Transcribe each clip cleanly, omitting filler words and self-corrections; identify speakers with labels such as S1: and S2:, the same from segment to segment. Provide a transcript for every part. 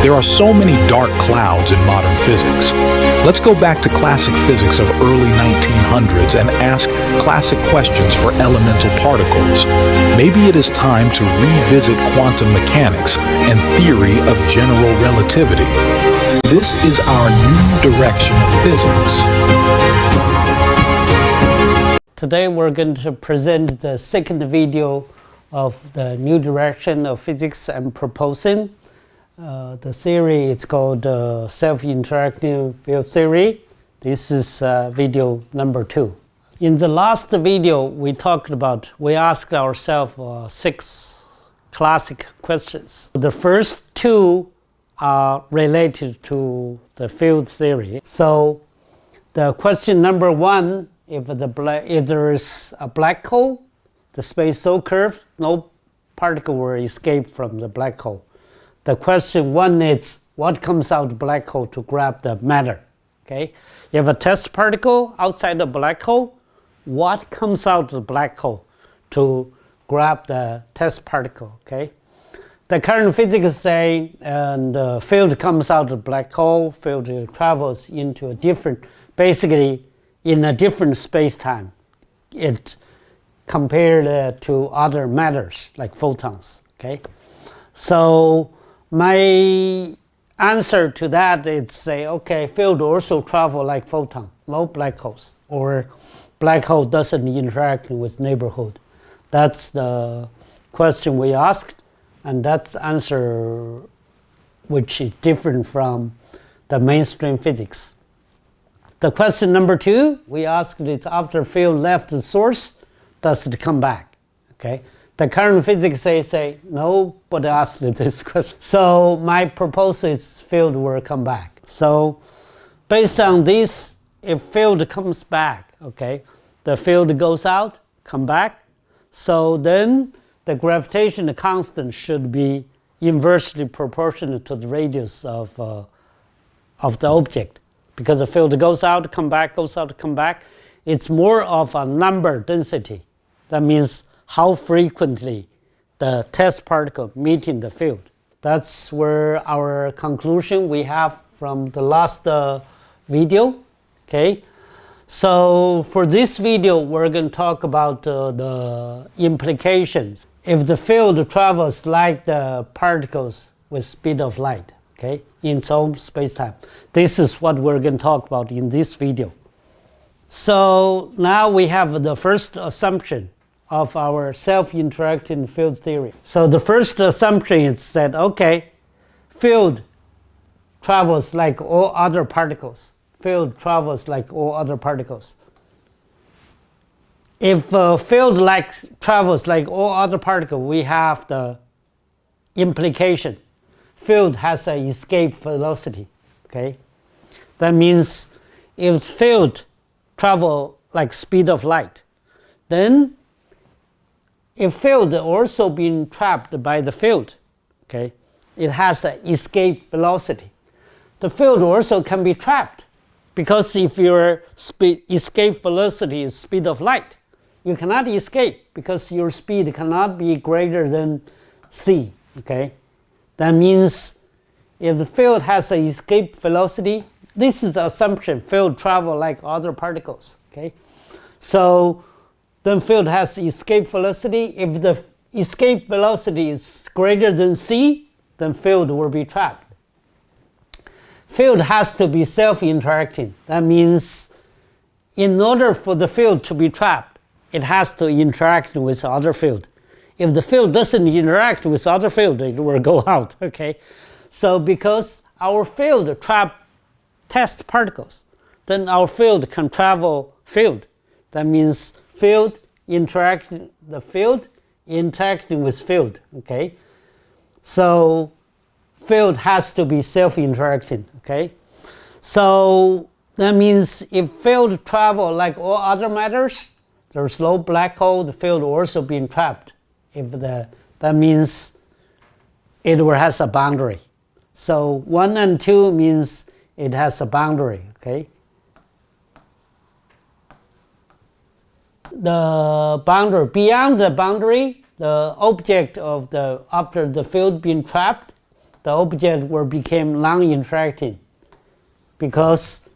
S1: There are so many dark clouds in modern physics. Let's go back to classic physics of early 1900s and ask classic questions for elemental particles. Maybe it is time to revisit quantum mechanics and theory of general relativity. This is our new direction of physics.
S2: Today we're going to present the second video of the new direction of physics I'm proposing. The theory is called self-interacting field theory. This is video number 2. In the last video we asked ourselves 6 classic questions. The first 2 are related to the field theory. So the question number 1, if there is a black hole, the space so curved, no particle will escape from the black hole. The question 1 is, what comes out of the black hole to grab the matter? Okay? You have a test particle outside the black hole. What comes out of the black hole to grab the test particle? Okay? The current physics say the field comes out of the black hole, field travels into a different, basically in a different space-time. It compared to other matters like photons. Okay? So my answer to that is say, okay, field also travel like photon, no black holes, or black hole doesn't interact with neighborhood. That's the question we asked, and that's answer which is different from the mainstream physics. The question number 2, we asked it after field left the source, does it come back? Okay. The current physics say nobody asked this question. So my proposal is field will come back. So based on this, if field comes back, okay, the field goes out, come back. So then the gravitational constant should be inversely proportional to the radius of the object. Because the field goes out, come back, goes out, come back. It's more of a number density. That means how frequently the test particle meeting the field. That's where our conclusion we have from the last video. Okay, so for this video we're going to talk about the implications if the field travels like the particles with speed of light, okay, in its own space-time. This is what we're going to talk about in this video. So now we have the first assumption of our self-interacting field theory. So the first assumption is that, okay, field travels like all other particles. Field travels like all other particles. If field travels like all other particles, we have the implication. Field has an escape velocity. Okay? That means if field travel like speed of light, then if field also being trapped by the field, okay, it has an escape velocity. The field also can be trapped because if your escape velocity is speed of light, you cannot escape because your speed cannot be greater than c. Okay, that means if the field has an escape velocity, this is the assumption: field travel like other particles. Okay, so then field has escape velocity. If the escape velocity is greater than c, then field will be trapped. Field has to be self-interacting. That means in order for the field to be trapped, it has to interact with other field. If the field doesn't interact with other field, it will go out. Okay, so because our field trap test particles, then our field can travel field. That means field interacting with field. Okay, so field has to be self-interacting. Okay, so that means if field travel like all other matters, there's no black hole, the field also being trapped. That means it has a boundary. So 1 and 2 means it has a boundary. Okay. The boundary, beyond the boundary, the object of after the field being trapped, the object will become non-interacting because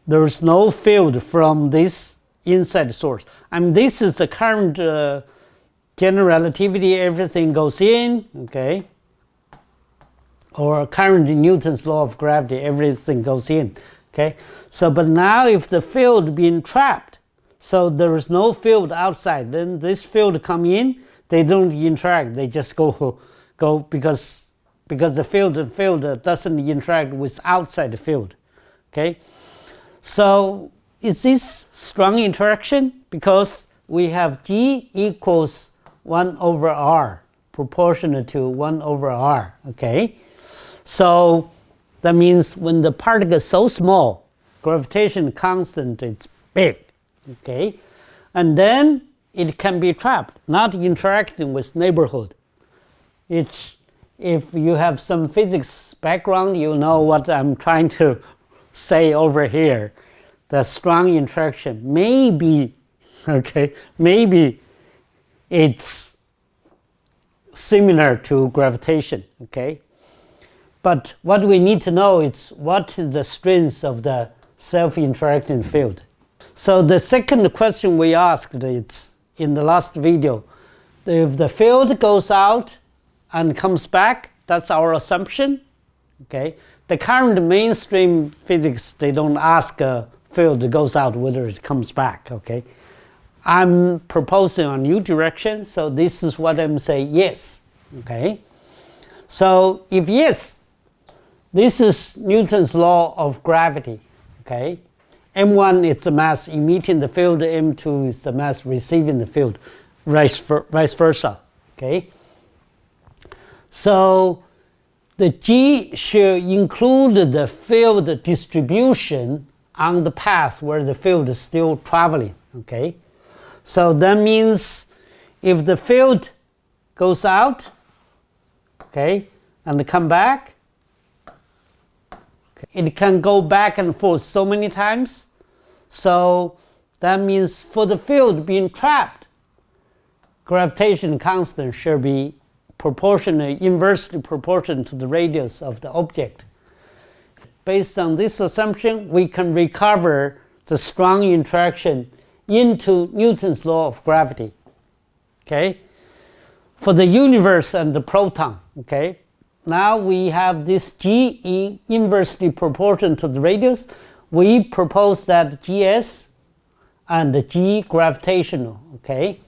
S2: there is no field from this inside source. I mean, this is the current general relativity, everything goes in, okay? Or current Newton's law of gravity, everything goes in, okay? So, but now if the field being trapped, so there is no field outside, then this field come in, they don't interact, they just go because the field doesn't interact with outside the field, okay? So is this strong interaction? Because we have G equals 1 over R, proportional to 1 over R, okay? So that means when the particle is so small, gravitation constant is big, okay? And then it can be trapped, not interacting with neighborhood. If you have some physics background, you know what I'm trying to say over here. The strong interaction, maybe, okay, maybe it's similar to gravitation, okay? But what we need to know is what is the strength of the self-interacting field. So the second question we asked is in the last video, if the field goes out and comes back, that's our assumption, okay? The current mainstream physics, they don't ask a field that goes out whether it comes back, okay? I'm proposing a new direction, so this is what I'm saying, yes, okay? So if yes, this is Newton's law of gravity, okay? M1 is the mass emitting the field, M2 is the mass receiving the field, vice versa, okay? So the G should include the field distribution on the path where the field is still traveling, okay? So that means if the field goes out, okay, and come back, it can go back and forth so many times. So that means for the field being trapped, gravitation constant should be proportional, inversely proportional to the radius of the object. Based on this assumption, we can recover the strong interaction into Newton's law of gravity, okay? For the universe and the proton, okay? Now we have this G inversely proportional to the radius. We propose that GS and G gravitational, okay?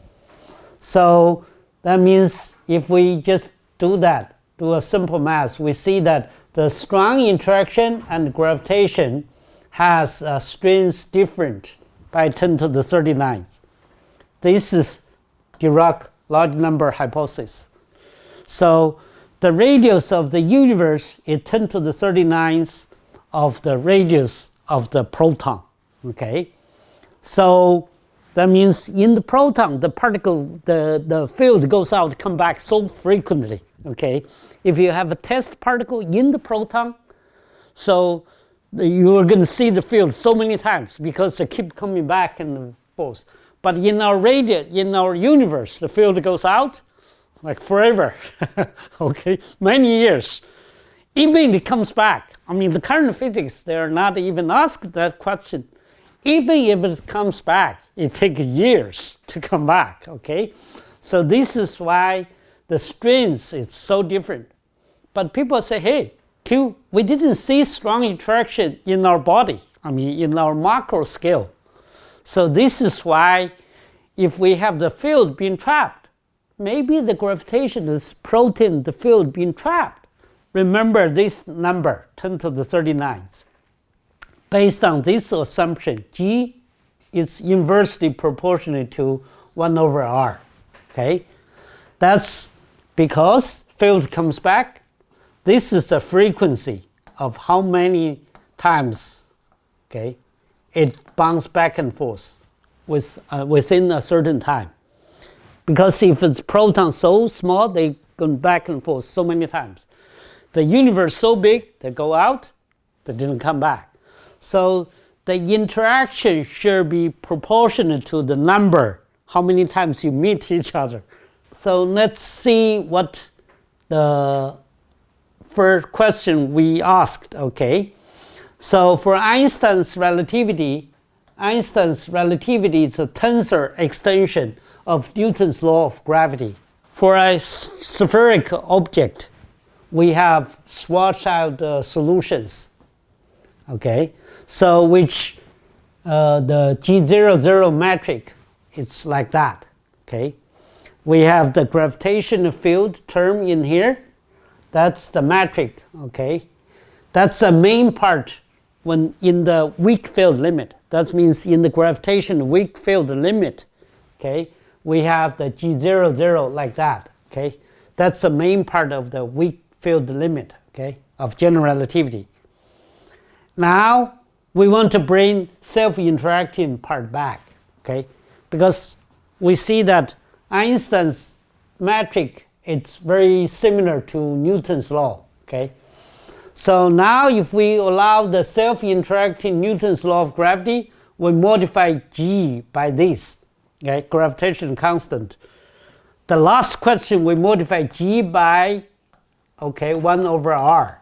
S2: So that means if we just do that, do a simple math, we see that the strong interaction and gravitation has strengths different by 10 to the 39th. This is Dirac large number hypothesis. So the radius of the universe is 10 to the 39th of the radius of the proton, okay? So that means in the proton, the particle, the field goes out, come back so frequently, okay? If you have a test particle in the proton, so you are going to see the field so many times because they keep coming back and forth. But in our universe, the field goes out like forever, okay, many years. Even it comes back. I mean, the current physics, they are not even asked that question. Even if it comes back, it takes years to come back, okay? So this is why the strength is so different. But people say, hey, Q, we didn't see strong interaction in our body, I mean, in our macro scale. So this is why if we have the field being trapped, maybe the gravitation is protein, the field being trapped. Remember this number, 10 to the 39th. Based on this assumption, G is inversely proportional to 1 over R, okay? That's because field comes back. This is the frequency of how many times, okay, it bounces back and forth within a certain time. Because if it's proton so small, they go back and forth so many times. The universe so big, they go out, they didn't come back. So the interaction should be proportional to the number, how many times you meet each other. So let's see what the first question we asked, okay? So for Einstein's relativity is a tensor extension of Newton's law of gravity. For a spherical object, we have swatched out solutions, okay? So which the G00 metric, it's like that, okay? We have the gravitational field term in here. That's the metric, okay? That's the main part when in the weak field limit. That means in the gravitational weak field limit, okay, we have the G00 like that, okay? That's the main part of the weak field limit, okay, of general relativity. Now, we want to bring self-interacting part back, okay? Because we see that Einstein's metric, it's very similar to Newton's law, okay? So now if we allow the self-interacting Newton's law of gravity, we modify G by this, okay, gravitation constant. The last question we modify G by, okay, 1 over R.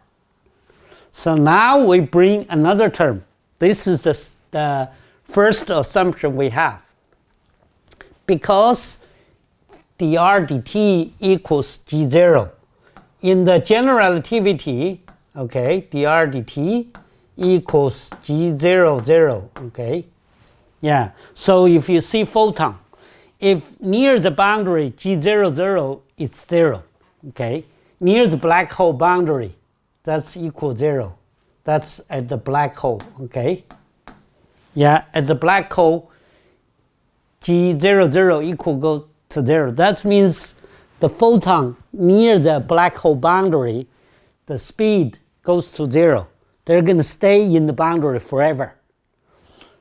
S2: So now we bring another term. This is the first assumption we have. Because dr dt equals G0. In the general relativity, okay, dr dt equals G00, okay? Yeah, so if you see photon, if near the boundary G00, it's 0, okay? Near the black hole boundary, that's equal 0. That's at the black hole, okay? Yeah, at the black hole, G00 equal goes to 0. That means the photon near the black hole boundary, the speed goes to 0. They're going to stay in the boundary forever.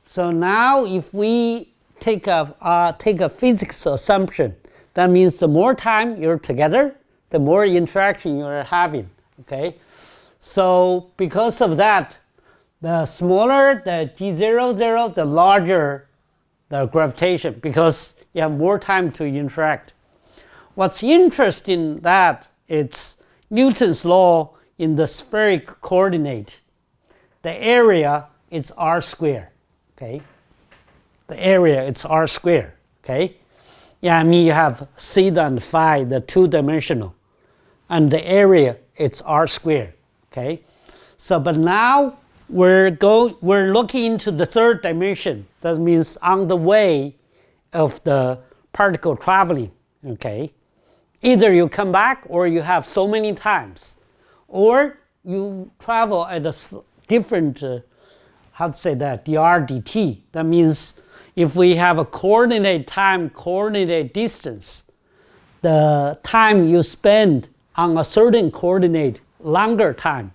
S2: So now if we take a physics assumption, that means the more time you're together, the more interaction you're having, okay? So because of that, the smaller the G00, the larger the gravitation, because you have more time to interact. What's interesting that it's Newton's law in the spherical coordinate. The area is r squared, okay? The area is r squared, okay? Yeah, I mean you have theta and phi, the two-dimensional, and the area is r squared, okay? So, but now we're looking into the third dimension. That means on the way of the particle traveling, okay? Either you come back or you have so many times, or you travel at a different, how to say that, dr dt. That means if we have a coordinate time, coordinate distance, the time you spend on a certain coordinate, longer time.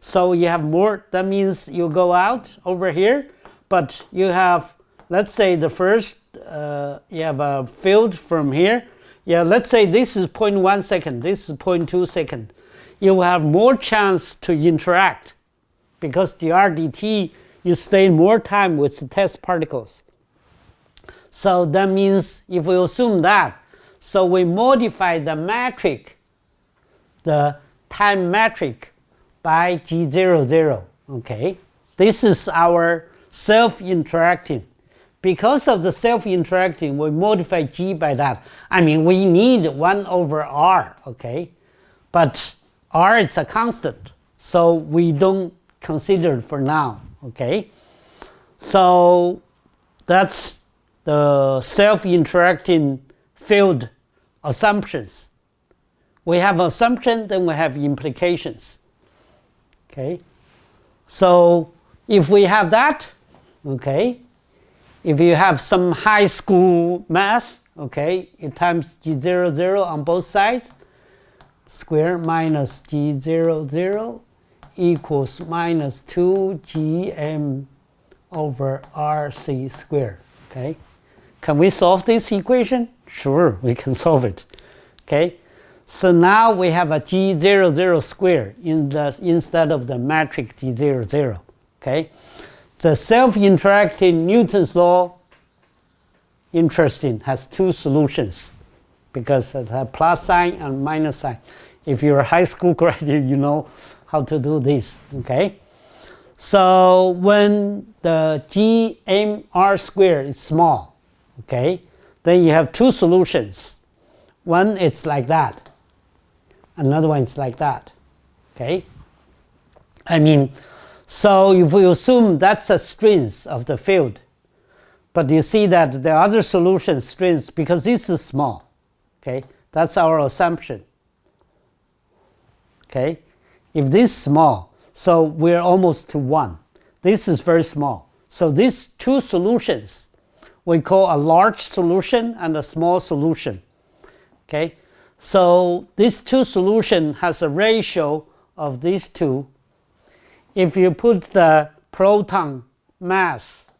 S2: So you have more, that means you go out over here, but you have, let's say the first, you have a field from here. Yeah, let's say this is 0.1 second, this is 0.2 second. You will have more chance to interact because dr dt, you stay more time with the test particles. So that means if we assume that, so we modify the metric, the time metric by G00, okay? This is our self-interacting. Because of the self-interacting, we modify G by that. I mean, we need 1 over R, okay? But R is a constant, so we don't consider it for now, okay? So that's the self-interacting field assumptions. We have assumption, then we have implications. Okay, so if we have that, okay, if you have some high school math, okay, you times G00 on both sides, square minus G00 equals minus 2gm over RC squared, okay? Can we solve this equation? Sure, we can solve it, okay? So now we have a G00 squared instead of the metric G00, okay? The self-interacting Newton's law, interesting, has two solutions because it has plus sign and minus sign. If you're a high school graduate, you know how to do this, okay? So when the GMR squared is small, okay, then you have two solutions. One is like that, another one is like that, okay? I mean, so if we assume that's a strength of the field, but you see that the other solution strength, because this is small, okay, that's our assumption, okay? If this is small, so we're almost to 1. This is very small. So these two solutions, we call a large solution and a small solution, okay? So this two solution has a ratio of these two. If you put the proton mass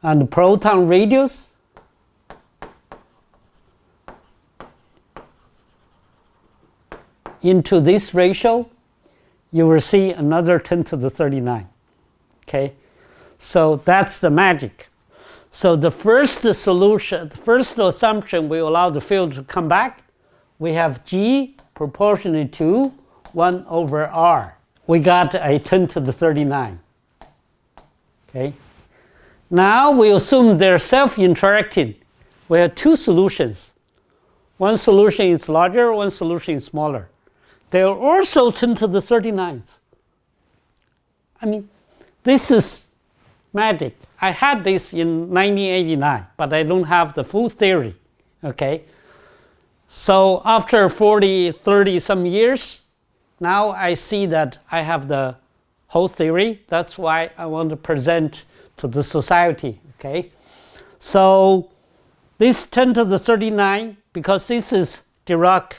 S2: and proton radius into this ratio, you will see another 10 to the 39, okay? So that's the magic. So the first solution, the first assumption we allow the field to come back, we have G proportionally to 1 over R. We got a 10 to the 39, okay? Now we assume they're self-interacting. We have two solutions. One solution is larger, one solution is smaller. They are also 10 to the 39th. I mean, this is magic. I had this in 1989, but I don't have the full theory, okay? So after 40, 30 some years, now I see that I have the whole theory. That's why I want to present to the society, okay? So this 10 to the 39, because this is Dirac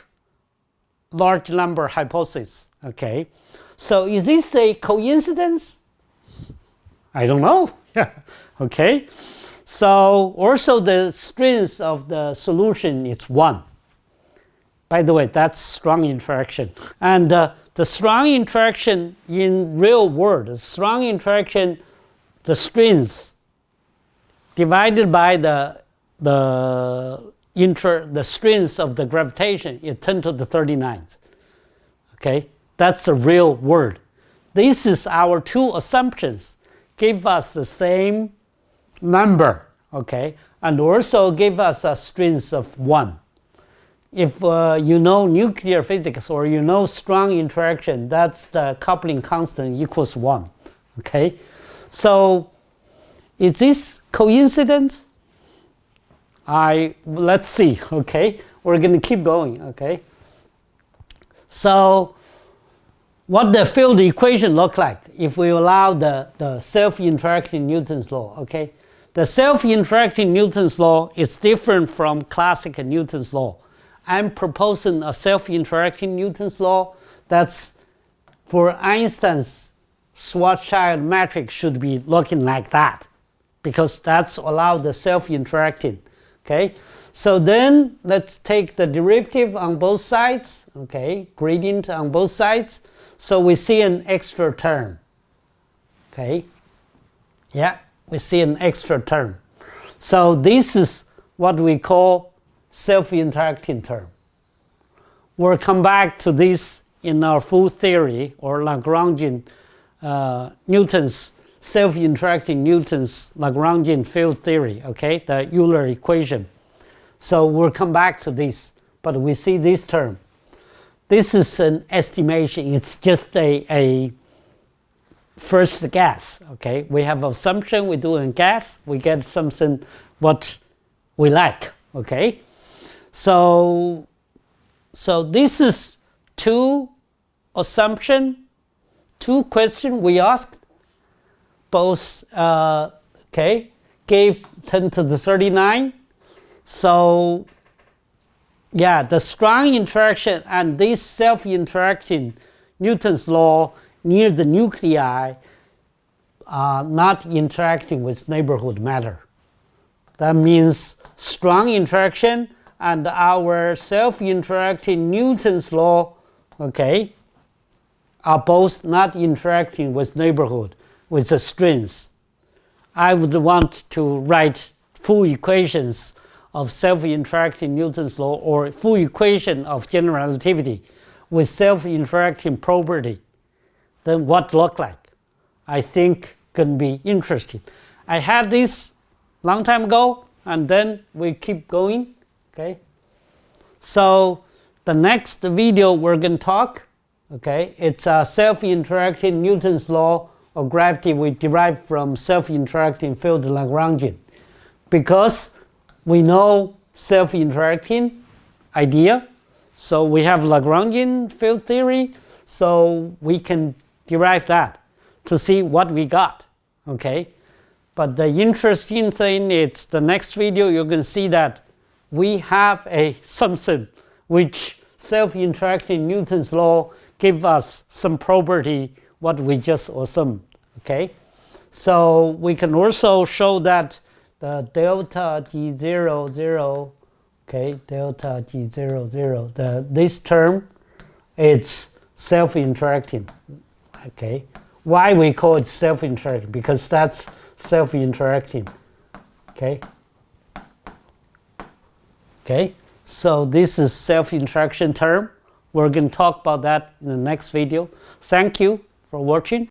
S2: large number hypothesis, okay? So is this a coincidence? I don't know, yeah, okay? So also the strength of the solution is 1. By the way, that's strong interaction. And the strong interaction in real world, the strong interaction, the strength divided by the strength of the gravitation is 10 to the 39th. Okay, that's a real world. This is our two assumptions. Give us the same number, okay, and also give us a strength of 1. If you know nuclear physics or you know strong interaction, that's the coupling constant equals 1, okay? So is this coincidence? Let's see, okay? We're going to keep going, okay? So what the field equation look like if we allow the self-interacting Newton's law, okay? The self-interacting Newton's law is different from classical Newton's law. I'm proposing a self-interacting Newton's law that's for Einstein's Schwarzschild matrix should be looking like that, because that's allowed the self-interacting, okay? So then let's take the derivative on both sides, okay? Gradient on both sides. So we see an extra term, okay? Yeah, we see an extra term. So this is what we call self-interacting term. We'll come back to this in our full theory, or Lagrangian, Newton's self-interacting Newton's Lagrangian field theory, okay, the Euler equation. So we'll come back to this, but we see this term. This is an estimation. It's just a first guess, okay? We have assumption, we do a guess, we get something what we like, okay? So this is two assumption, two questions we asked, both, okay, gave 10 to the 39. So yeah, the strong interaction and this self-interacting Newton's law near the nuclei are not interacting with neighborhood matter. That means strong interaction and our self-interacting Newton's law, okay, are both not interacting with neighborhood, with the strings. I would want to write full equations of self-interacting Newton's law or full equation of general relativity with self-interacting property, then what look like? I think can be interesting. I had this long time ago, and then we keep going. Okay. So the next video we're going to talk, okay, it's a self-interacting Newton's law of gravity we derived from self-interacting field Lagrangian. Because we know self-interacting idea, so we have Lagrangian field theory, so we can derive that to see what we got, okay? But the interesting thing is the next video you're going to see that we have a something which self-interacting Newton's law give us some property what we just assumed, okay? So we can also show that the delta G00, okay, delta G00, this term, it's self-interacting, okay? Why we call it self-interacting? Because that's self-interacting, okay? Okay, so this is self-interaction term. We're going to talk about that in the next video. Thank you for watching.